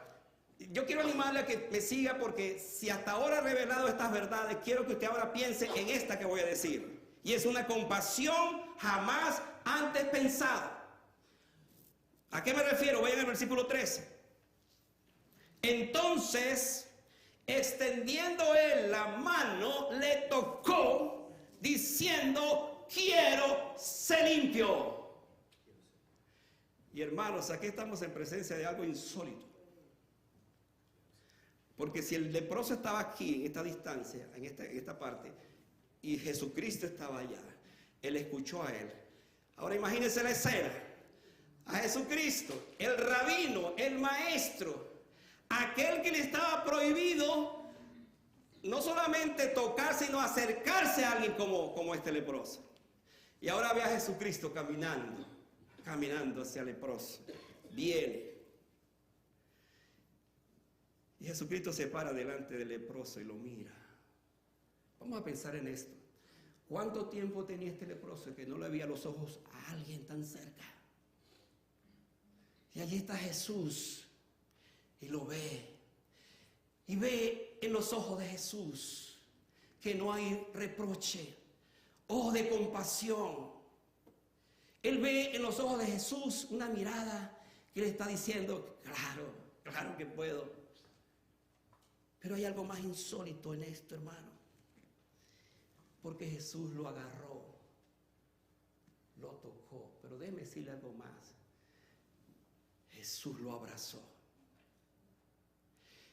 yo quiero animarle a que me siga porque si hasta ahora he revelado estas verdades, quiero que usted ahora piense en esta que voy a decir. Y es una compasión jamás antes pensada. ¿A qué me refiero? Vayan al versículo 13. Entonces, extendiendo él la mano, le tocó, diciendo, quiero ser limpio. Y hermanos, aquí estamos en presencia de algo insólito. Porque si el leproso estaba aquí, en esta distancia, en esta parte, y Jesucristo estaba allá. Él escuchó a él. Ahora imagínense la escena. A Jesucristo, el rabino, el maestro, aquel que le estaba prohibido no solamente tocar, sino acercarse a alguien como este leproso. Y ahora ve a Jesucristo caminando hacia el leproso. Viene. Y Jesucristo se para delante del leproso y lo mira. Vamos a pensar en esto. ¿Cuánto tiempo tenía este leproso que no le veía los ojos a alguien tan cerca? Y allí está Jesús y lo ve. Y ve en los ojos de Jesús que no hay reproche, ojos de compasión. Él ve en los ojos de Jesús una mirada que le está diciendo, claro que puedo. Pero hay algo más insólito en esto, hermano. Porque Jesús lo agarró, lo tocó. Pero déjeme decirle algo más. Jesús lo abrazó.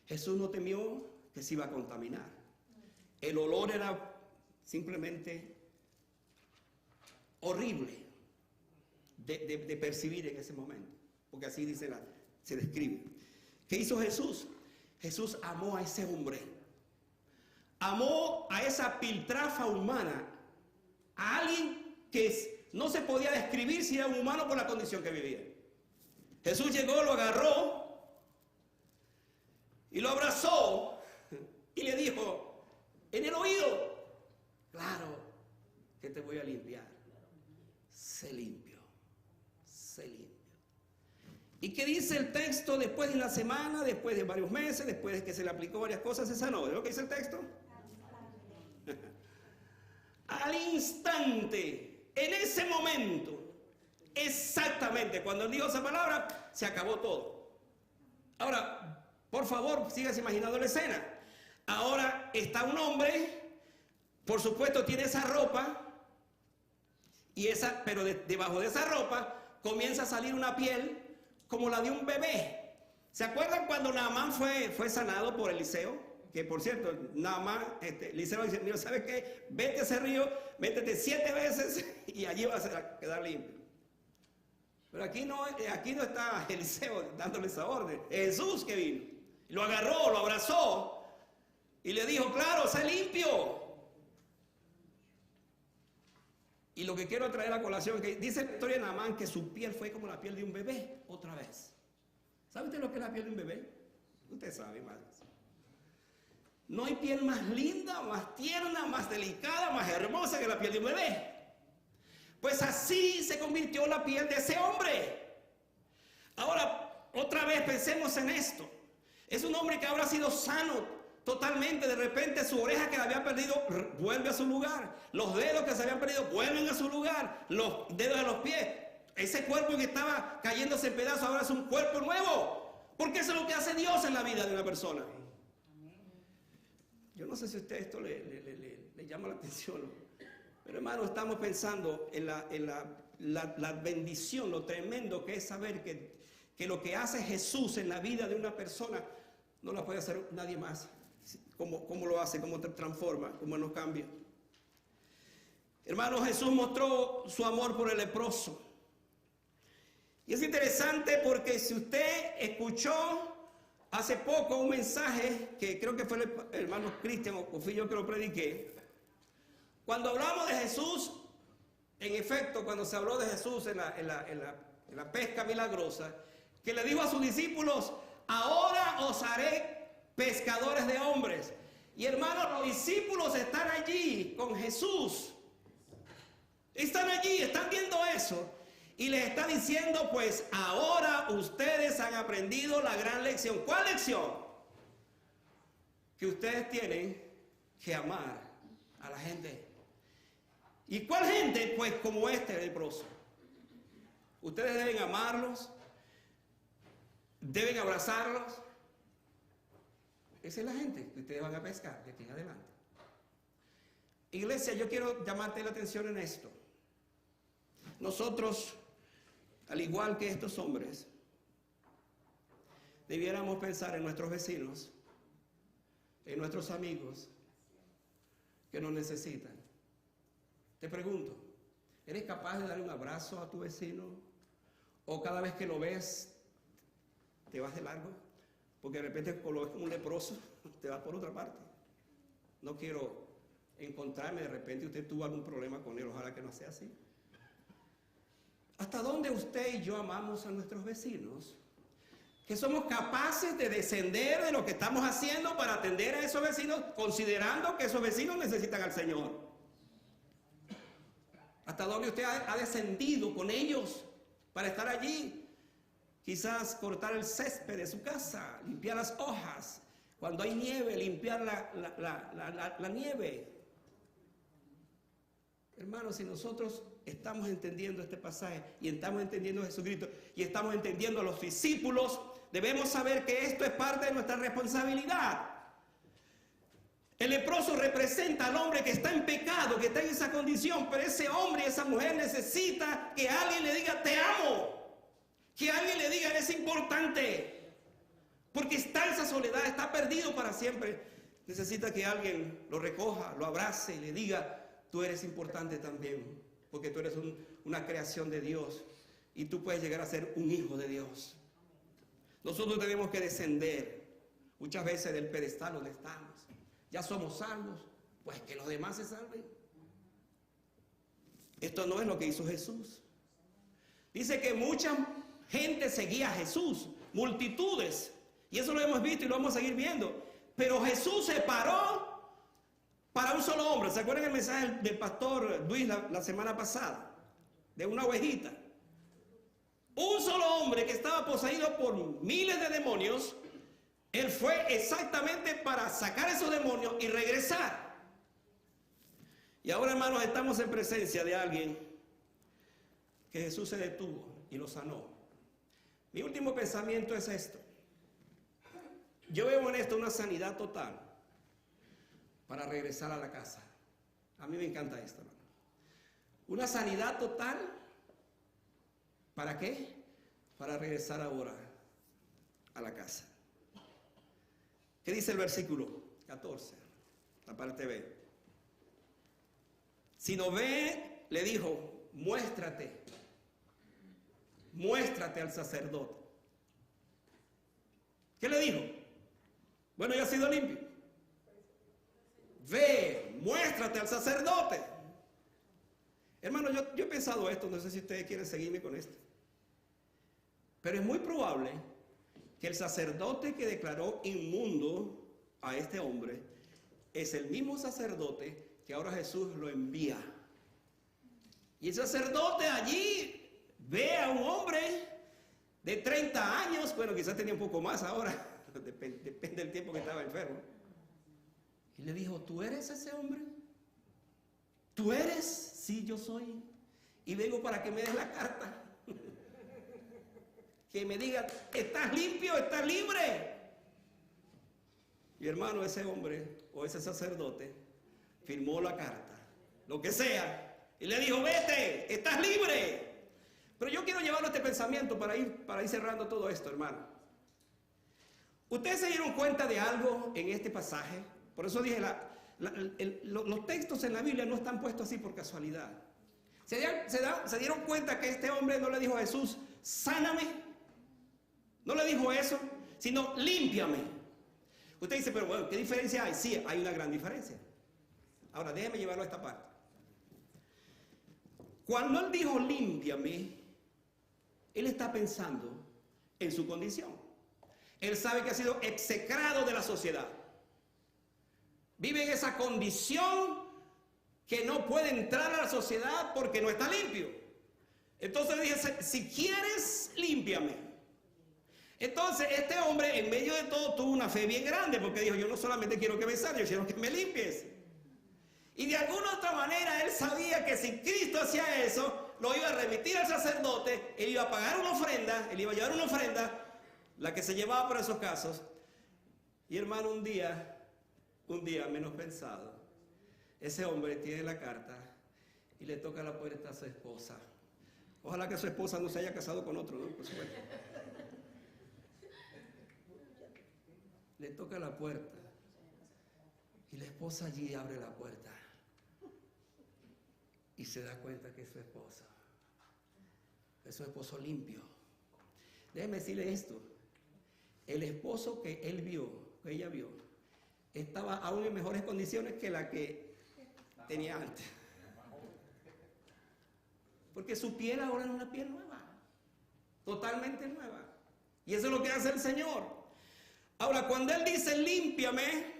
Jesús no temió que se iba a contaminar. El olor era simplemente horrible de percibir en ese momento. Porque así se describe. ¿Qué hizo Jesús? Jesús amó a ese hombre. Amó a esa piltrafa humana. A alguien que no se podía describir si era un humano por la condición que vivía. Jesús llegó, lo agarró y lo abrazó y le dijo en el oído, claro que te voy a limpiar. Sé limpio, sé limpio. ¿Y qué dice el texto después de una semana, después de varios meses, después de que se le aplicó varias cosas, se sanó? ¿Es lo que dice el texto? Al instante, en ese momento, exactamente, cuando él dijo esa palabra, se acabó todo. Ahora, por favor, sigas imaginando la escena. Ahora está un hombre, por supuesto tiene esa ropa, pero debajo de esa ropa comienza a salir una piel como la de un bebé. ¿Se acuerdan cuando Naamán fue sanado por Eliseo? Que por cierto, Naamán, Eliseo dice, mira, ¿sabes qué? Vete a ese río, métete 7 veces y allí vas a quedar limpio. Pero aquí no está Eliseo dándole esa orden. Jesús que vino. Lo agarró, lo abrazó y le dijo, claro, sé limpio. Y lo que quiero traer a colación es que dice la historia de Naamán que su piel fue como la piel de un bebé otra vez. ¿Sabe usted lo que es la piel de un bebé? Usted sabe más. No hay piel más linda, más tierna, más delicada, más hermosa que la piel de un bebé. Pues así se convirtió la piel de ese hombre. Ahora, otra vez pensemos en esto. Es un hombre que habrá sido sano totalmente. De repente su oreja que la había perdido vuelve a su lugar. Los dedos que se habían perdido vuelven a su lugar. Los dedos de los pies. Ese cuerpo que estaba cayéndose en pedazos ahora es un cuerpo nuevo. Porque eso es lo que hace Dios en la vida de una persona. Yo no sé si a usted esto le llama la atención. Pero hermano, estamos pensando en la bendición, lo tremendo que es saber que lo que hace Jesús en la vida de una persona no la puede hacer nadie más. ¿Cómo lo hace? ¿Cómo te transforma? ¿Cómo nos cambia? Hermano, Jesús mostró su amor por el leproso. Y es interesante porque si usted escuchó hace poco un mensaje que creo que fue el hermano Cristian o fui yo que lo prediqué. Cuando hablamos de Jesús, en efecto, cuando se habló de Jesús en la pesca milagrosa, que le dijo a sus discípulos, ahora os haré pescadores de hombres. Y hermanos, los discípulos están allí con Jesús. Están allí, están viendo eso. Y les está diciendo, pues ahora ustedes han aprendido la gran lección. ¿Cuál lección? Que ustedes tienen que amar a la gente. ¿Y cuál gente? Pues como este leproso. Ustedes deben amarlos, deben abrazarlos. Esa es la gente que ustedes van a pescar de aquí en adelante. Iglesia, yo quiero llamarte la atención en esto. Nosotros, al igual que estos hombres, debiéramos pensar en nuestros vecinos, en nuestros amigos que nos necesitan. Te pregunto, ¿eres capaz de darle un abrazo a tu vecino? ¿O cada vez que lo ves, te vas de largo? Porque de repente lo ves como un leproso, te vas por otra parte. No quiero encontrarme, de repente usted tuvo algún problema con él, ojalá que no sea así. ¿Hasta dónde usted y yo amamos a nuestros vecinos? Que somos capaces de descender de lo que estamos haciendo para atender a esos vecinos, considerando que esos vecinos necesitan al Señor. ¿Hasta dónde usted ha descendido con ellos para estar allí? Quizás cortar el césped de su casa, limpiar las hojas. Cuando hay nieve, limpiar la nieve. Hermanos, si nosotros estamos entendiendo este pasaje y estamos entendiendo a Jesucristo y estamos entendiendo a los discípulos, debemos saber que esto es parte de nuestra responsabilidad. El leproso representa al hombre que está en pecado, que está en esa condición, pero ese hombre y esa mujer necesita que alguien le diga te amo, que alguien le diga eres importante, porque está en esa soledad, está perdido para siempre. Necesita que alguien lo recoja, lo abrace y le diga tú eres importante también, porque tú eres una creación de Dios y tú puedes llegar a ser un hijo de Dios. Nosotros tenemos que descender muchas veces del pedestal donde estamos. Ya somos salvos, pues que los demás se salven. Esto no es lo que hizo Jesús. Dice que mucha gente seguía a Jesús, multitudes, y eso lo hemos visto y lo vamos a seguir viendo. Pero Jesús se paró para un solo hombre. ¿Se acuerdan el mensaje del pastor Luis la semana pasada? De una ovejita. Un solo hombre que estaba poseído por miles de demonios. Él fue exactamente para sacar esos demonios y regresar. Y ahora, hermanos, estamos en presencia de alguien que Jesús se detuvo y lo sanó. Mi último pensamiento es esto. Yo veo en esto una sanidad total para regresar a la casa. A mí me encanta esto, hermano. Una sanidad total, ¿para qué? Para regresar ahora a la casa. ¿Qué dice el versículo 14? La parte B. Sino ve, le dijo, muéstrate al sacerdote. ¿Qué le dijo? Bueno, ya ha sido limpio. Ve, muéstrate al sacerdote. Hermano, yo he pensado esto, no sé si ustedes quieren seguirme con esto. Pero es muy probable que el sacerdote que declaró inmundo a este hombre es el mismo sacerdote que ahora Jesús lo envía. Y el sacerdote allí ve a un hombre de 30 años, bueno, quizás tenía un poco más ahora, depende del tiempo que estaba enfermo. Y le dijo, ¿tú eres ese hombre? ¿Tú eres? Sí, yo soy. Y vengo para que me des la carta. Que me diga, ¿estás limpio? ¿Estás libre? Y hermano, ese hombre o ese sacerdote firmó la carta, lo que sea, y le dijo, vete, estás libre. Pero yo quiero llevarlo a este pensamiento para ir cerrando todo esto, hermano. ¿Ustedes se dieron cuenta de algo en este pasaje? Por eso dije, los textos en la Biblia no están puestos así por casualidad. ¿Se dieron cuenta que este hombre no le dijo a Jesús, sáname? No le dijo eso, sino límpiame. Usted dice, pero bueno, ¿qué diferencia hay? Sí, hay una gran diferencia. Ahora, déjeme llevarlo a esta parte. Cuando él dijo límpiame, él está pensando en su condición. Él sabe que ha sido execrado de la sociedad. Vive en esa condición que no puede entrar a la sociedad porque no está limpio. Entonces le dice, si quieres, límpiame. Entonces este hombre en medio de todo tuvo una fe bien grande porque dijo, yo no solamente quiero que me sanes, yo quiero que me limpies. Y de alguna otra manera él sabía que si Cristo hacía eso, lo iba a remitir al sacerdote, él iba a pagar una ofrenda, él iba a llevar una ofrenda, la que se llevaba para esos casos. Y hermano, un día menos pensado, ese hombre tiene la carta y le toca la puerta a su esposa. Ojalá que su esposa no se haya casado con otro, ¿no? Por supuesto. Le toca la puerta y la esposa allí abre la puerta y se da cuenta que es su esposa, es su esposo limpio. Déjeme decirle esto, el esposo que él vio, que ella vio, estaba aún en mejores condiciones que la que tenía antes. Porque su piel ahora es una piel nueva, totalmente nueva. Y eso es lo que hace el Señor. Ahora, cuando Él dice límpiame,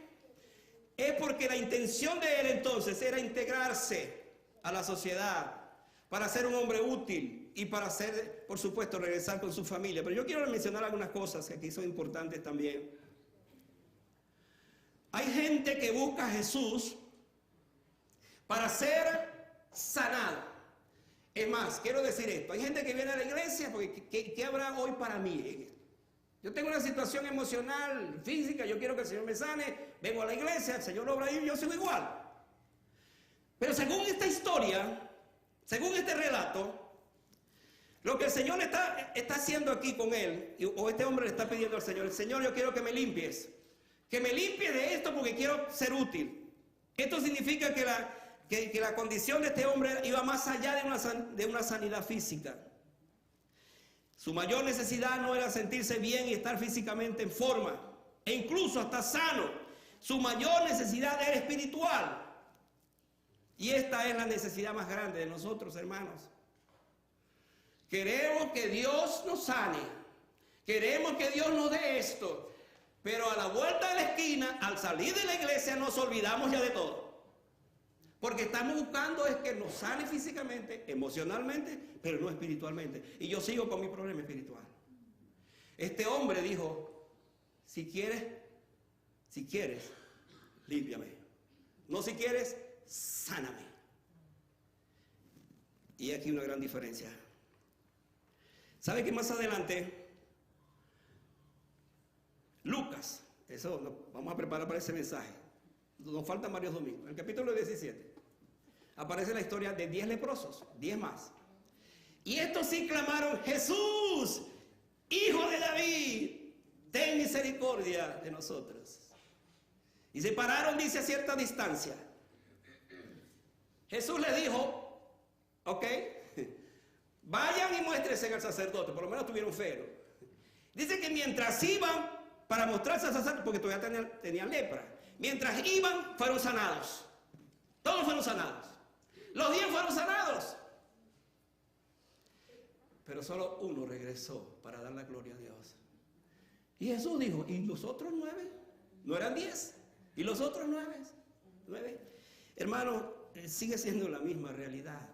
es porque la intención de Él entonces era integrarse a la sociedad, para ser un hombre útil y para hacer, por supuesto, regresar con su familia. Pero yo quiero mencionar algunas cosas que aquí son importantes también. Hay gente que busca a Jesús para ser sanado. Es más, quiero decir esto, hay gente que viene a la iglesia porque ¿qué habrá hoy para mí? Yo tengo una situación emocional, física, yo quiero que el Señor me sane, vengo a la iglesia, el Señor obra ahí, yo sigo igual. Pero según esta historia, según este relato, lo que el Señor está haciendo aquí con él, o este hombre le está pidiendo al Señor, el Señor, yo quiero que me limpies, que me limpie de esto porque quiero ser útil. Esto significa que la condición de este hombre iba más allá de una sanidad física. Su mayor necesidad no era sentirse bien y estar físicamente en forma, e incluso hasta sano. Su mayor necesidad era espiritual. Y esta es la necesidad más grande de nosotros, hermanos. Queremos que Dios nos sane. Queremos que Dios nos dé esto. Pero a la vuelta de la esquina, al salir de la iglesia, nos olvidamos ya de todo. Porque estamos buscando es que nos sane físicamente, emocionalmente, pero no espiritualmente. Y yo sigo con mi problema espiritual. Este hombre dijo, si quieres, límpiame. No si quieres, sáname. Y aquí una gran diferencia. ¿Sabe que más adelante Lucas, vamos a preparar para ese mensaje, nos faltan varios domingos, en el capítulo 17 aparece la historia de 10 leprosos, 10 más, y estos sí clamaron, Jesús, hijo de David, ten misericordia de nosotros. Y se pararon, dice, a cierta distancia. Jesús le dijo, ok, vayan y muéstrense al sacerdote, por lo menos tuvieron fe. Dice que mientras iban para mostrarse al sacerdote, porque todavía tenían lepra, mientras iban fueron sanados. Todos fueron sanados. Los 10 fueron sanados. Pero solo uno regresó para dar la gloria a Dios. Y Jesús dijo, ¿y los otros 9? ¿No eran 10? ¿Y los otros 9? Hermano, sigue siendo la misma realidad.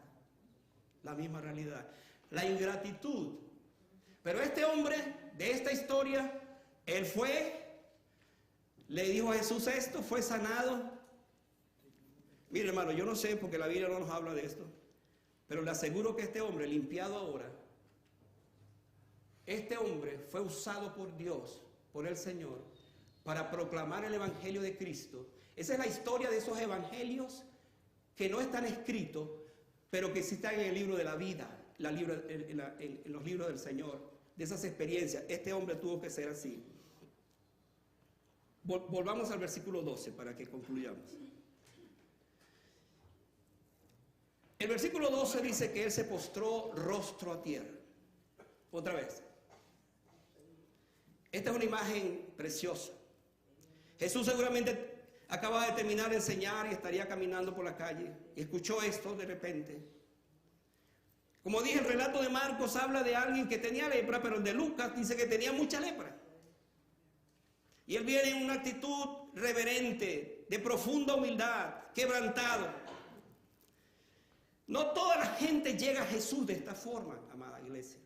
La misma realidad. La ingratitud. Pero este hombre de esta historia, él fue, le dijo a Jesús esto, fue sanado. Mire, hermano, yo no sé porque la Biblia no nos habla de esto, pero le aseguro que este hombre, limpiado ahora, este hombre fue usado por Dios, por el Señor, para proclamar el Evangelio de Cristo. Esa es la historia de esos evangelios que no están escritos, pero que sí están en el libro de la vida, en los libros del Señor, de esas experiencias. Este hombre tuvo que ser así. Volvamos al versículo 12 para que concluyamos. El versículo 12 dice que él se postró rostro a tierra. Otra vez. Esta es una imagen preciosa. Jesús seguramente acaba de terminar de enseñar y estaría caminando por la calle y escuchó esto de repente. Como dije, el relato de Marcos habla de alguien que tenía lepra, pero el de Lucas dice que tenía mucha lepra. Y él viene en una actitud reverente, de profunda humildad, quebrantado. No toda la gente llega a Jesús de esta forma, amada iglesia.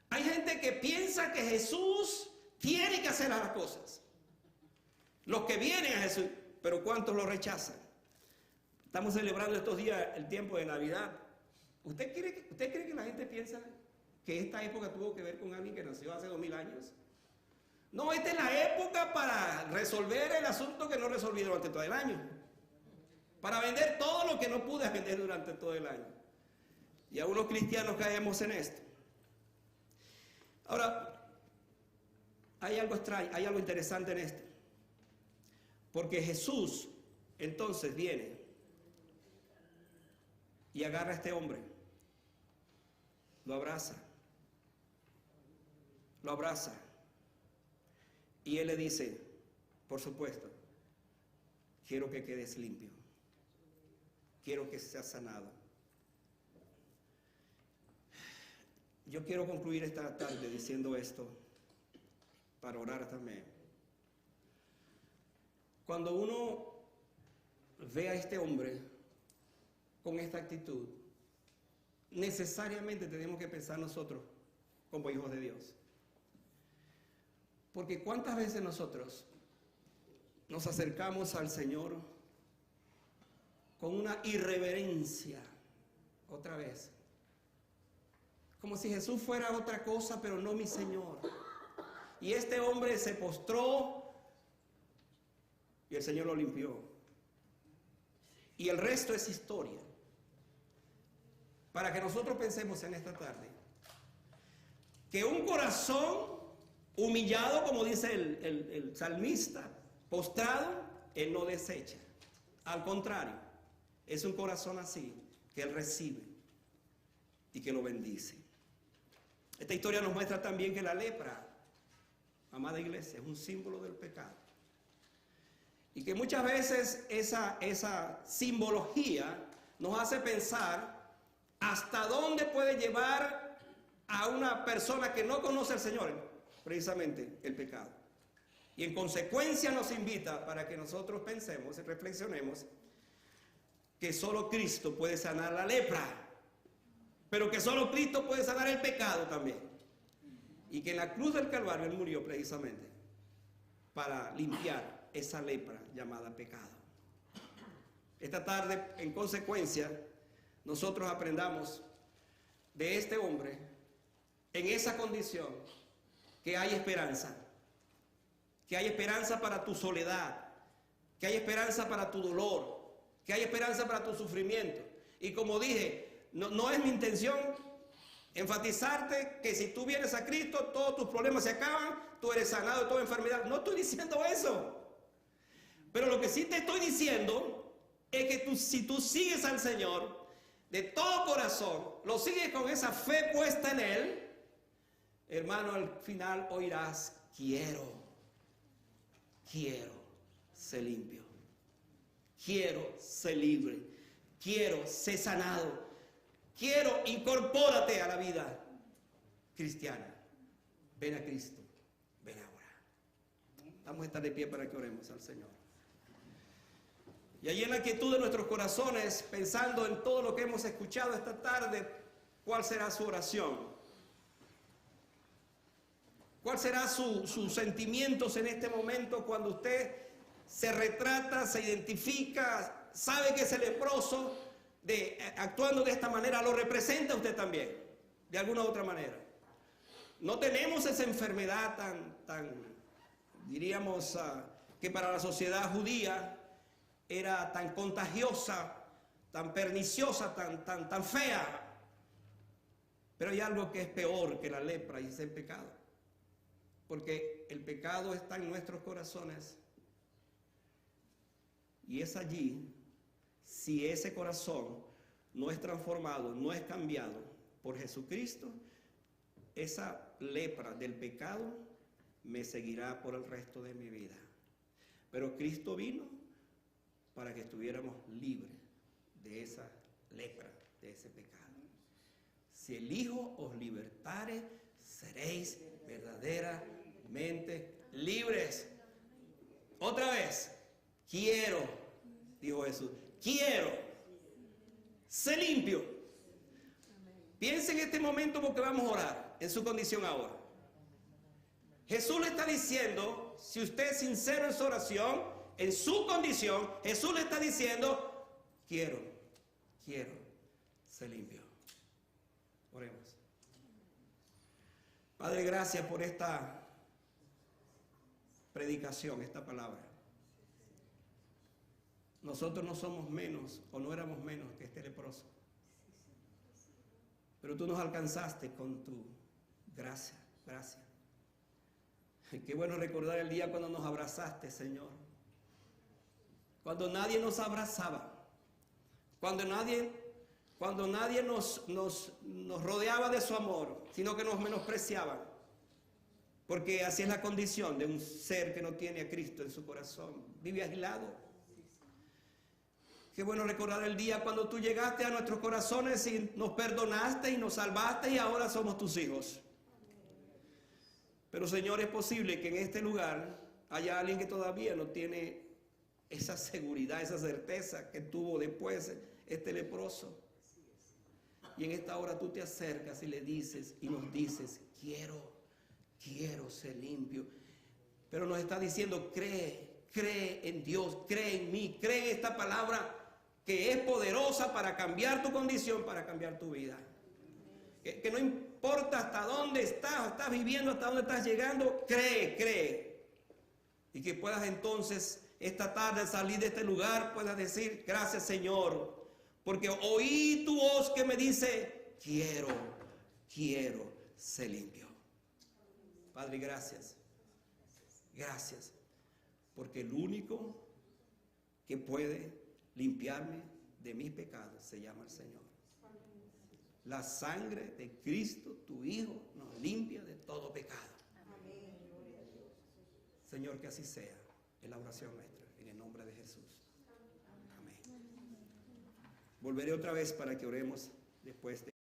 Hay gente que piensa que Jesús tiene que hacer las cosas. Los que vienen a Jesús, pero ¿cuántos lo rechazan? Estamos celebrando estos días el tiempo de Navidad. ¿Usted cree que la gente piensa que esta época tuvo que ver con alguien que nació hace 2000 años? No, esta es la época para resolver el asunto que no resolví durante todo el año. Para vender todo lo que no pude vender durante todo el año. Y algunos cristianos caemos en esto. Ahora, hay algo extraño, hay algo interesante en esto. Porque Jesús entonces viene y agarra a este hombre, lo abraza, y él le dice, por supuesto, quiero que quedes limpio, quiero que seas sanado. Yo quiero concluir esta tarde diciendo esto, para orar también. Cuando uno ve a este hombre con esta actitud, necesariamente tenemos que pensar nosotros como hijos de Dios. Porque ¿cuántas veces nosotros nos acercamos al Señor con una irreverencia, otra vez? Como si Jesús fuera otra cosa, pero no mi Señor. Y este hombre se postró y el Señor lo limpió. Y el resto es historia. Para que nosotros pensemos en esta tarde que un corazón humillado, como dice el salmista, postrado, Él no desecha. Al contrario, es un corazón así que Él recibe y que lo bendice. Esta historia nos muestra también que la lepra, amada iglesia, es un símbolo del pecado. Y que muchas veces esa simbología nos hace pensar hasta dónde puede llevar a una persona que no conoce al Señor, precisamente el pecado. Y en consecuencia nos invita para que nosotros pensemos y reflexionemos que solo Cristo puede sanar la lepra, pero que solo Cristo puede sanar el pecado también. Y que en la cruz del Calvario Él murió precisamente para limpiar esa lepra llamada pecado. Esta tarde, en consecuencia, nosotros aprendamos de este hombre, en esa condición, que hay esperanza. Que hay esperanza para tu soledad. Que hay esperanza para tu dolor. Que hay esperanza para tu sufrimiento. Y como dije, no es mi intención enfatizarte que si tú vienes a Cristo, todos tus problemas se acaban, tú eres sanado de toda enfermedad. No estoy diciendo eso. Pero lo que sí te estoy diciendo es que si tú sigues al Señor de todo corazón, lo sigues con esa fe puesta en Él, hermano, al final oirás, quiero ser limpio, quiero ser libre, quiero ser sanado, quiero incorpórate a la vida cristiana. Ven a Cristo, ven ahora. Vamos a estar de pie para que oremos al Señor. Y allí en la quietud de nuestros corazones, pensando en todo lo que hemos escuchado esta tarde, ¿cuál será su oración? ¿Cuál será sus sentimientos en este momento cuando usted se retrata, se identifica, sabe que es leproso, actuando de esta manera, lo representa usted también, de alguna u otra manera? No tenemos esa enfermedad tan diríamos, que para la sociedad judía era tan contagiosa, tan perniciosa, tan fea. Pero hay algo que es peor que la lepra y es el pecado. Porque el pecado está en nuestros corazones. Y es allí, si ese corazón no es transformado, no es cambiado por Jesucristo, esa lepra del pecado me seguirá por el resto de mi vida. Pero Cristo vino para que estuviéramos libres de esa lepra, de ese pecado. Si el Hijo os libertare, seréis verdaderamente libres. Otra vez, quiero, dijo Jesús, quiero ser limpio. Piensa en este momento porque vamos a orar en su condición ahora. Jesús le está diciendo, si usted es sincero en su oración, en su condición, Jesús le está diciendo, quiero ser limpio. Oremos. Padre, gracias por esta predicación, esta palabra. Nosotros no somos menos o no éramos menos que este leproso. Pero tú nos alcanzaste con tu gracia. Qué bueno recordar el día cuando nos abrazaste, Señor. Cuando nadie nos abrazaba. Cuando nadie cuando nadie nos rodeaba de su amor, sino que nos menospreciaban. Porque así es la condición de un ser que no tiene a Cristo en su corazón. Vive aislado. Qué bueno recordar el día cuando tú llegaste a nuestros corazones y nos perdonaste y nos salvaste y ahora somos tus hijos. Pero Señor, es posible que en este lugar haya alguien que todavía no tiene esa seguridad, esa certeza que tuvo después este leproso. Y en esta hora tú te acercas y le dices y nos dices, quiero ser limpio. Pero nos está diciendo, cree en Dios, cree en mí, cree en esta palabra que es poderosa para cambiar tu condición, para cambiar tu vida. Que no importa hasta dónde estás viviendo, hasta dónde estás llegando, cree. Y que puedas entonces esta tarde salir de este lugar, puedas decir, gracias Señor, porque oí tu voz que me dice, quiero ser limpio. Padre, gracias. Gracias, porque el único que puede limpiarme de mis pecados se llama el Señor. La sangre de Cristo, tu Hijo, nos limpia de todo pecado. Señor, que así sea. Es la oración nuestra, en el nombre de Jesús. Amén. Volveré otra vez para que oremos después de